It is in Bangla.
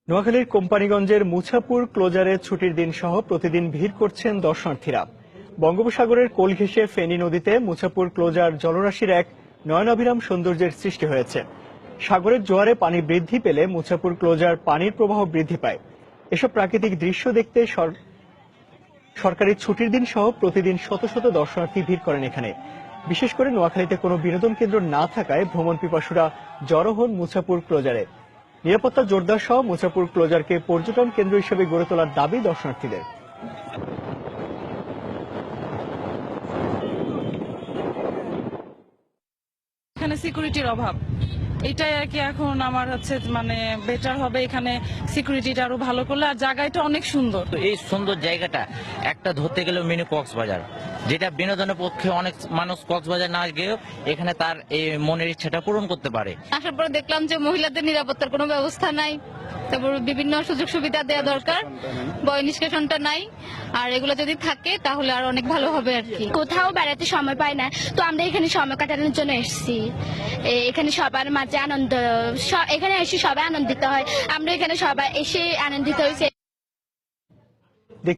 নোয়াখালীর কোম্পানীগঞ্জের মুছাপুর ক্লোজারে ছুটির দিন সহ প্রতিদিন ভিড় করছেন দর্শনার্থীরা। বঙ্গোপসাগরের কোল ঘেঁষে ফেনী নদীতে মুছাপুর ক্লোজার জলরাশির এক নয়নাভিরাম সৌন্দর্যের সৃষ্টি হয়েছে। সাগরের জোয়ারে পানি বৃদ্ধি পেলে মুছাপুর ক্লোজার পানির প্রবাহ বৃদ্ধি পায়। এসব প্রাকৃতিক দৃশ্য দেখতে সরকারি ছুটির দিন সহ প্রতিদিন শত শত দর্শনার্থী ভিড় করেন এখানে। বিশেষ করে নোয়াখালীতে কোনো বিনোদন কেন্দ্র না থাকায় ভ্রমণ পিপাসুরা জড়ো হন মুছাপুর ক্লোজারে। নিরাপত্তা জোরদার সহ মুছাপুর ক্লোজারকে পর্যটন কেন্দ্র হিসেবে গড়ে তোলার দাবি দর্শনার্থীদের। এখানে সিকিউরিটির অভাব, এটাই আর কি। এখন আমার হচ্ছে মানে বেটার হবে এখানে সিকিউরিটিটা আরো ভালো করলে। আর জায়গাটা অনেক সুন্দর। তো এই সুন্দর জায়গাটা একটা ধরতে গেলে মিনি কক্সবাজার, যেটা বিনোদনের পক্ষে অনেক মানুষ কক্সবাজার না গিয়েও এখানে তার এই মনের ইচ্ছাটা পূরণ করতে পারে। আসার পরে দেখলাম যে মহিলাদের নিরাপত্তার কোনো ব্যবস্থা নাই, তারপর বিভিন্ন সুযোগ সুবিধা দেওয়া দরকার, বয় নিষ্কাশনটা নাই। আর এগুলো যদি থাকে তাহলে আর অনেক ভালো হবে আর কি। কোথাও বেড়াতে সময় পাই না, তো আমরা এখানে সময় কাটানোর জন্য এসেছি। এখানে সবার মাঝে আনন্দ, এখানে এসে সবাই আনন্দিত হয়, আমরা এখানে সবাই এসে আনন্দিত হয়েছে।